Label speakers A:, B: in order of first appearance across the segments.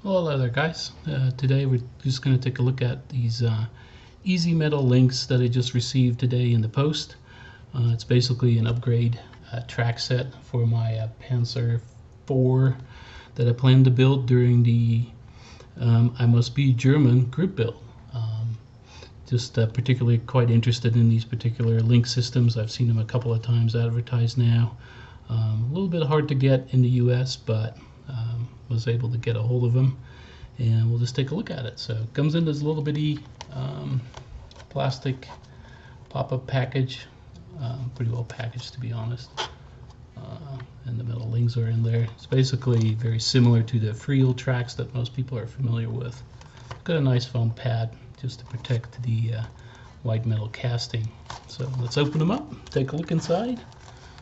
A: Hello there guys. Today we're just going to take a look at these easy metal links that I just received today in the post. It's basically an upgrade track set for my Panzer IV that I plan to build during the I Must Be German group build. Just particularly quite interested in these particular link systems. I've seen them a couple of times advertised now. A little bit hard to get in the US, but was able to get a hold of them, and we'll just take a look at it. So it comes in this little bitty plastic pop-up package, pretty well packaged to be honest, and the metal links are in there. It's basically very similar to the Friel tracks that most people are familiar with. Got a nice foam pad just to protect the white metal casting. So let's open them up, take a look inside,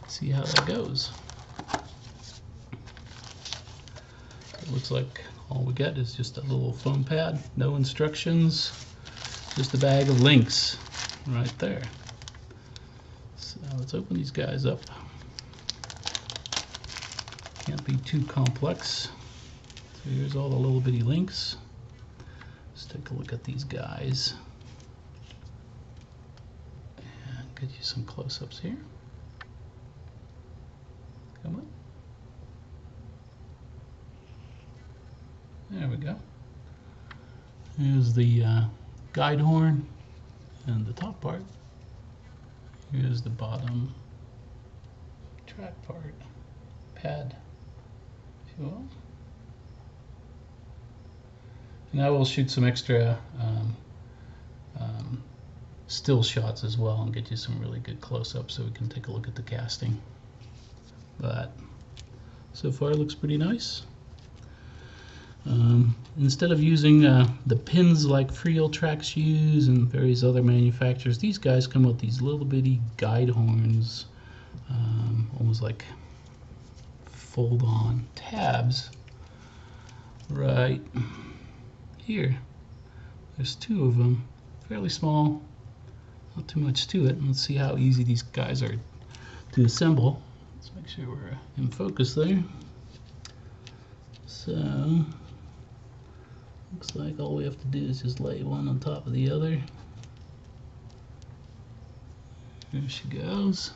A: see how that goes. It looks like all we get is just a little foam pad, no instructions, just a bag of links right there. So let's open these guys up. Can't be too complex. So here's all the little bitty links. Let's take a look at these guys and get you some close-ups here. Come on. There we go. Here's the guide horn and the top part. Here's the bottom track part, pad, if you will. And I will shoot some extra still shots as well and get you some really good close-ups so we can take a look at the casting. But so far it looks pretty nice. Instead of using the pins like Friel tracks use and various other manufacturers, these guys come with these little bitty guide horns, almost like fold-on tabs right here. There's two of them, fairly small, not too much to it. Let's see how easy these guys are to assemble. Let's make sure we're in focus there. So looks like all we have to do is just lay one on top of the other. There she goes.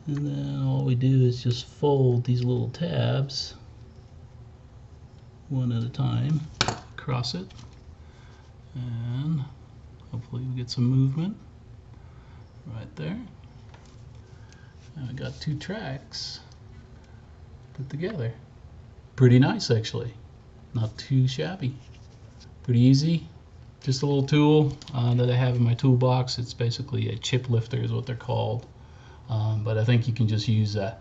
A: And then all we do is just fold these little tabs one at a time across it. And hopefully we get some movement right there. And we got two tracks put together. Pretty nice actually. Not too shabby. Pretty easy. Just a little tool that I have in my toolbox. It's basically a chip lifter is what they're called. But I think you can just use a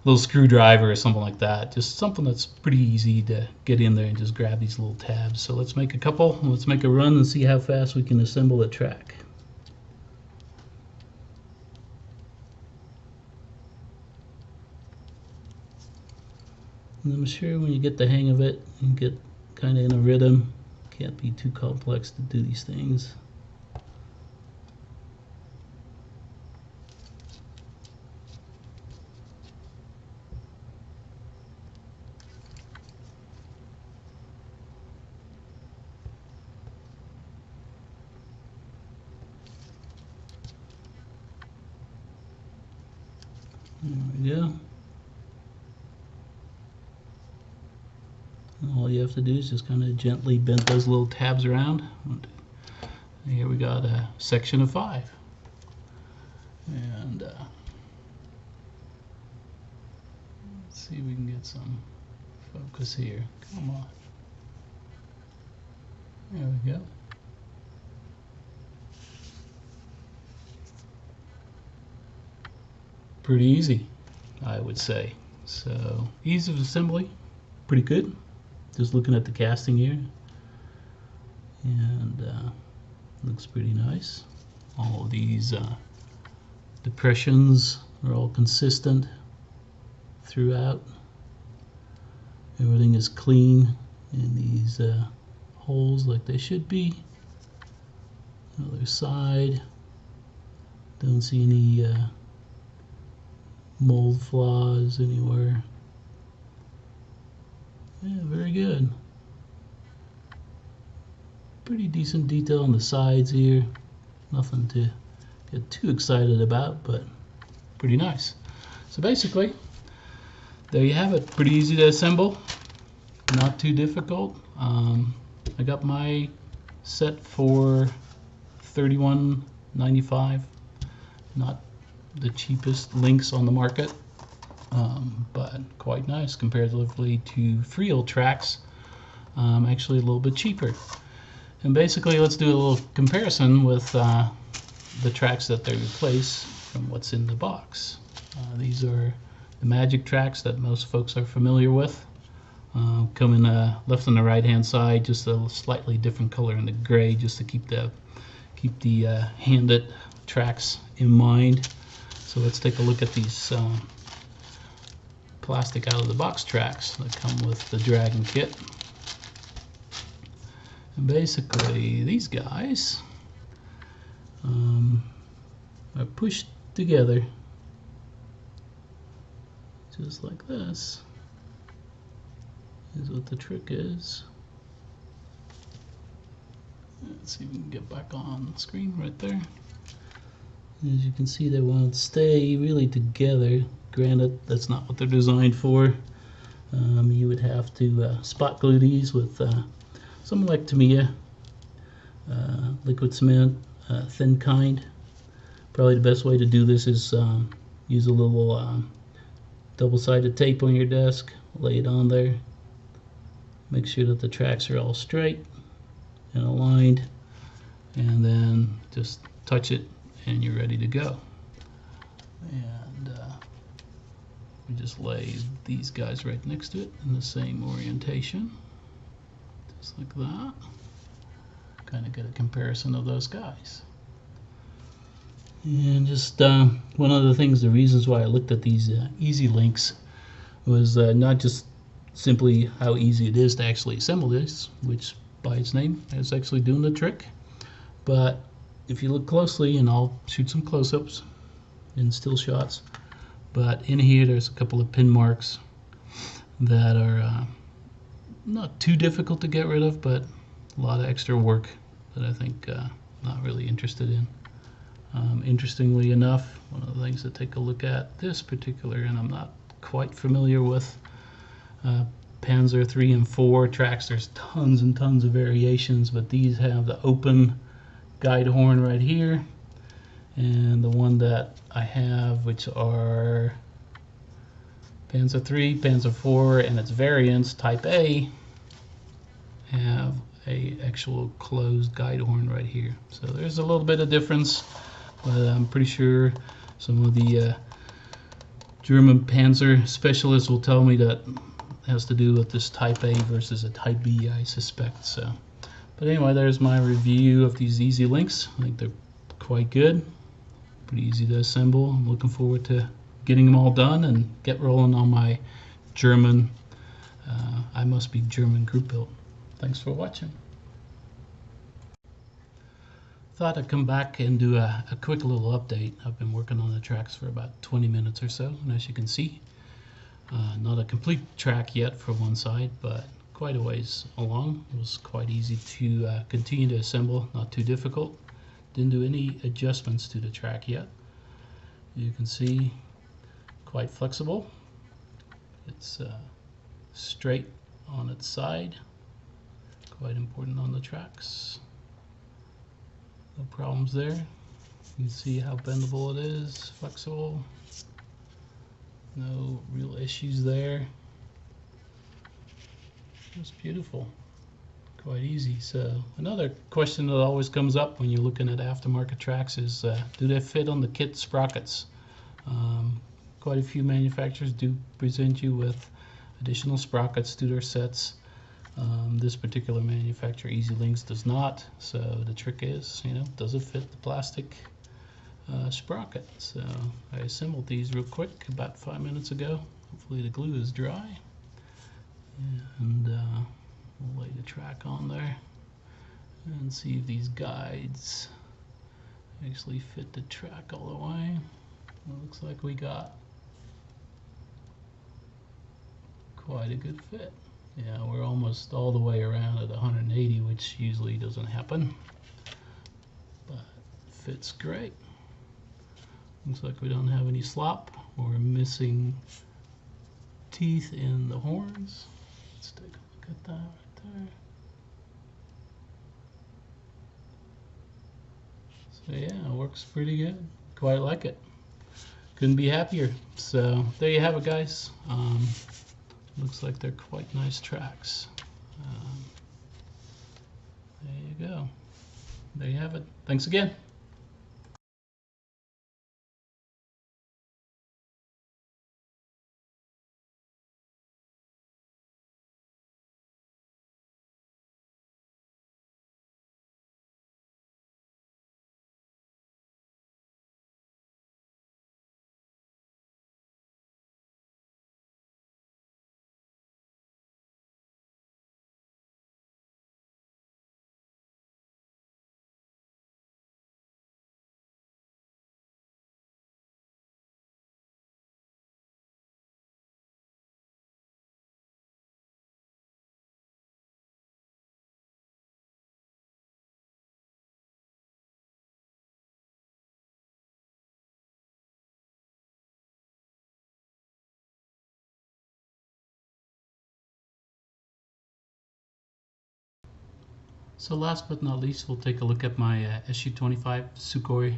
A: little screwdriver or something like that. Just something that's pretty easy to get in there and just grab these little tabs. So let's make a couple. Let's make a run and see how fast we can assemble a track. And I'm sure when you get the hang of it and get kind of in a rhythm, can't be too complex to do these things. There we go. All you have to do is just kind of gently bend those little tabs around. And here we got a section of 5. And let's see if we can get some focus here. Come on. There we go. Pretty easy, I would say. So ease of assembly, pretty good. Just looking at the casting here, and looks pretty nice. All of these depressions are all consistent throughout. Everything is clean in these holes like they should be. Other side, don't see any mold flaws anywhere. Yeah, very good. Pretty decent detail on the sides here. Nothing to get too excited about, but pretty nice. So basically, there you have it. Pretty easy to assemble, not too difficult. I got my set for $31.95. Not the cheapest links on the market, but quite nice comparatively to Friel tracks. Actually a little bit cheaper. And basically, let's do a little comparison with the tracks that they replace from what's in the box. These are the Magic tracks that most folks are familiar with. Come in left and the right hand side, just a slightly different color in the gray, just to keep the handed tracks in mind. So let's take a look at these plastic out of the box tracks that come with the Dragon kit. And basically, these guys are pushed together just like this. Here's what the trick is. Let's see if we can get back on screen right there. As you can see, they won't stay really together. Granted, that's not what they're designed for. You would have to spot glue these with something like Tamiya, liquid cement, thin kind. Probably the best way to do this is use a little double-sided tape on your desk, lay it on there, make sure that the tracks are all straight and aligned, and then just touch it and you're ready to go. And we just lay these guys right next to it in the same orientation, just like that. Kind of get a comparison of those guys. And just one of the things, the reasons why I looked at these easy links was not just simply how easy it is to actually assemble this, which by its name is actually doing the trick, but if you look closely, and I'll shoot some close-ups and still shots, but in here there's a couple of pin marks that are not too difficult to get rid of, but a lot of extra work that I think not really interested in. Interestingly enough, one of the things to take a look at this particular, and I'm not quite familiar with Panzer 3 and 4 tracks, there's tons and tons of variations, but these have the open guide horn right here, and the one that I have, which are Panzer 3, Panzer 4, and its variants, Type A, have a actual closed guide horn right here. So there's a little bit of difference, but I'm pretty sure some of the German Panzer specialists will tell me that it has to do with this Type A versus a Type B, I suspect. So, but anyway, there's my review of these easy links. I think they're quite good, pretty easy to assemble. I'm looking forward to getting them all done and get rolling on my German, I must be German group build. Thanks for watching. Thought I'd come back and do a quick little update. I've been working on the tracks for about 20 minutes or so, and as you can see, not a complete track yet for one side, but quite a ways along. It was quite easy to continue to assemble, not too difficult. Didn't do any adjustments to the track yet. You can see, quite flexible. It's straight on its side, quite important on the tracks. No problems there. You can see how bendable it is, flexible. No real issues there. It's beautiful, quite easy. So another question that always comes up when you're looking at aftermarket tracks is, do they fit on the kit sprockets? Quite a few manufacturers do present you with additional sprockets to their sets. This particular manufacturer, Easy Links, does not. So the trick is, does it fit the plastic sprocket? So I assembled these real quick about 5 minutes ago. Hopefully the glue is dry. And we'll lay the track on there and see if these guides actually fit the track all the way. It looks like we got quite a good fit. Yeah, almost all the way around at 180, which usually doesn't happen, but fits great. Looks like we don't have any slop. We're missing teeth in the horns. Let's take a look at that right there. So yeah, it works pretty good. Quite like it. Couldn't be happier. So there you have it, guys. Looks like they're quite nice tracks. There you go. There you have it. Thanks again. So last but not least, we'll take a look at my SU-25 Sukhoi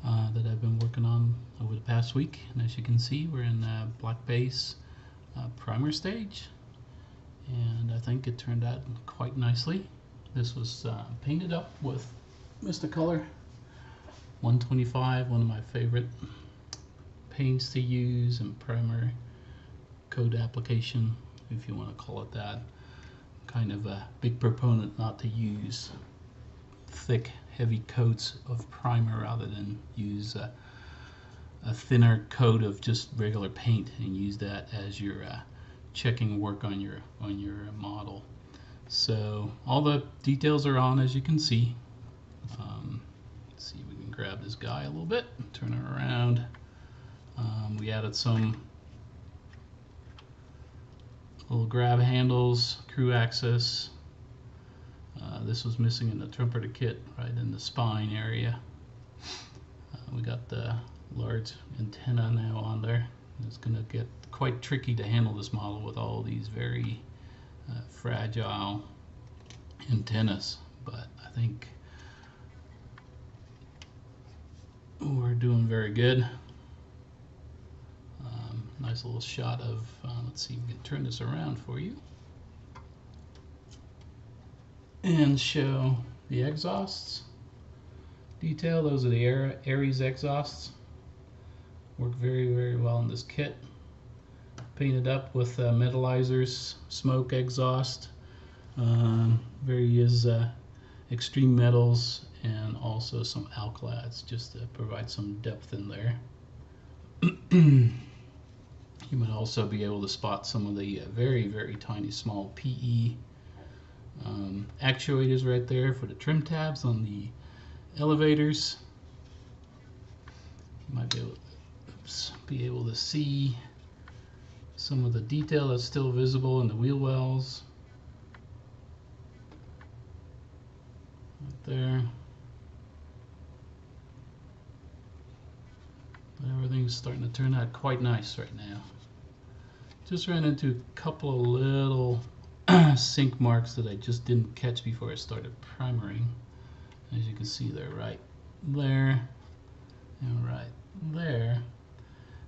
A: that I've been working on over the past week. And as you can see, we're in black base primer stage, and I think it turned out quite nicely. This was painted up with Mr. Color 125, one of my favorite paints to use and primer coat application, if you want to call it that. Kind of a big proponent not to use thick, heavy coats of primer rather than use a thinner coat of just regular paint and use that as your checking work on your model. So all the details are on, as you can see. Let's see if we can grab this guy a little bit, turn it around. We added some little grab handles, crew access. This was missing in the trumpeter kit, right in the spine area. We got the large antenna now on there. It's going to get quite tricky to handle this model with all these very fragile antennas, but I think we're doing very good. Nice little shot of, let's see if we can turn this around for you and show the exhausts detail. Those are the Aries exhausts. Work very, very well in this kit. Painted up with metallizers, smoke exhaust, various extreme metals, and also some alkalids just to provide some depth in there. You might also be able to spot some of the very, very tiny small PE actuators right there for the trim tabs on the elevators. You might be able to see some of the detail that's still visible in the wheel wells. Right there. But everything's starting to turn out quite nice right now. Just ran into a couple of little sink marks that I just didn't catch before I started primering. As you can see, they're right there and right there.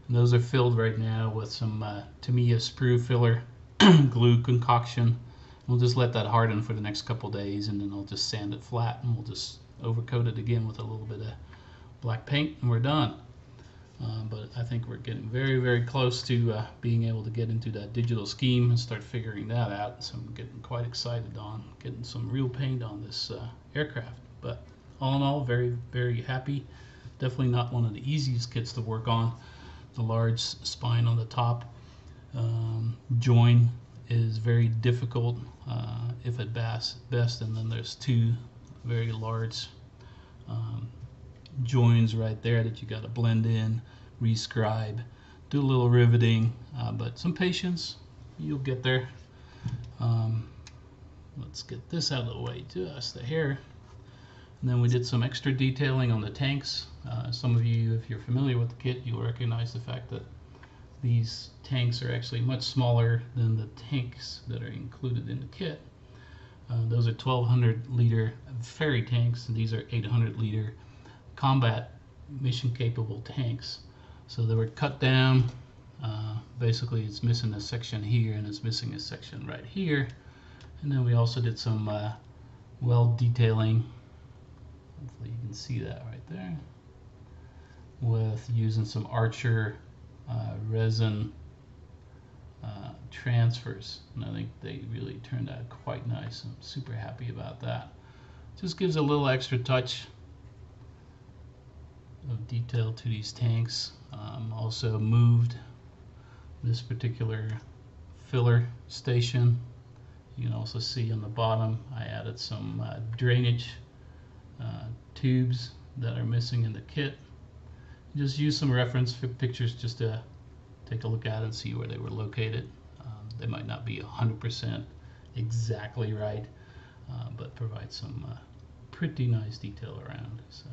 A: And those are filled right now with some Tamiya sprue filler glue concoction. We'll just let that harden for the next couple days, and then I'll just sand it flat, and we'll just overcoat it again with a little bit of black paint, and we're done. But I think we're getting very, very close to being able to get into that digital scheme and start figuring that out. So I'm getting quite excited on getting some real paint on this aircraft. But all in all, very, very happy. Definitely not one of the easiest kits to work on. The large spine on the top join is very difficult, if at best, and then there's two very large joins right there that you got to blend in, rescribe, do a little riveting, but some patience, you'll get there. let's get this out of the way just the hair. And then we did some extra detailing on the tanks. Some of you, if you're familiar with the kit, you'll recognize the fact that these tanks are actually much smaller than the tanks that are included in the kit. Those are 1200 liter ferry tanks, and these are 800 liter combat mission capable tanks. So they were cut down. Basically it's missing a section here and it's missing a section right here. And then we also did some weld detailing. Hopefully you can see that right there, with using some Archer resin transfers, and I think they really turned out quite nice. I'm super happy about that. Just gives a little extra touch of detail to these tanks. Also moved this particular filler station. You can also see on the bottom I added some drainage tubes that are missing in the kit. Just use some reference pictures just to take a look at and see where they were located. They might not be 100% exactly right, but provide some pretty nice detail around. So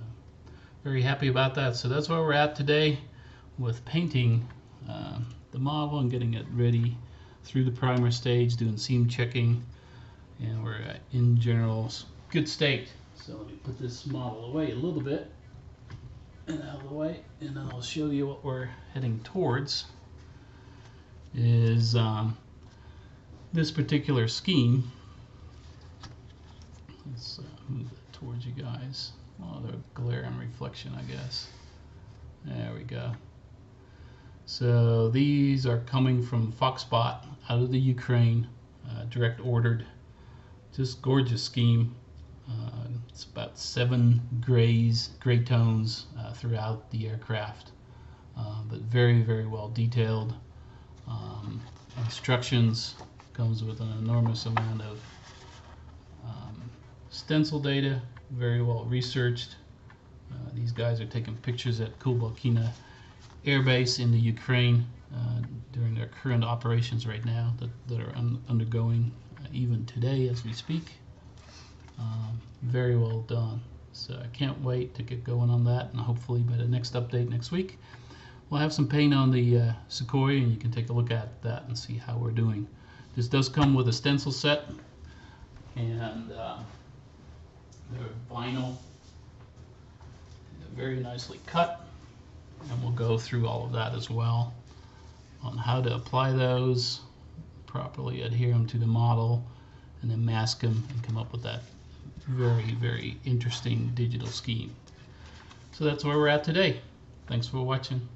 A: very happy about that. So that's where we're at today with painting the model and getting it ready through the primer stage, doing seam checking, and we're in general good state. So let me put this model away a little bit and out of the way, and then I'll show you what we're heading towards. Is this particular scheme. Let's move that towards you guys. Oh, the glare and reflection, I guess. There we go. So these are coming from Foxbot out of the Ukraine, direct ordered. Just gorgeous scheme. It's about 7 gray tones throughout the aircraft, but very, very well detailed. Instructions, comes with an enormous amount of stencil data, very well researched. These guys are taking pictures at Kulbalkina Air Base in the Ukraine during their current operations right now that are undergoing even today as we speak. Very well done. So I can't wait to get going on that, and hopefully by the next update next week we'll have some paint on the Sukhoi, and you can take a look at that and see how we're doing. This does come with a stencil set, and they're vinyl, they're very nicely cut, and we'll go through all of that as well on how to apply those, properly adhere them to the model, and then mask them and come up with that very, very interesting digital scheme. So that's where we're at today. Thanks for watching.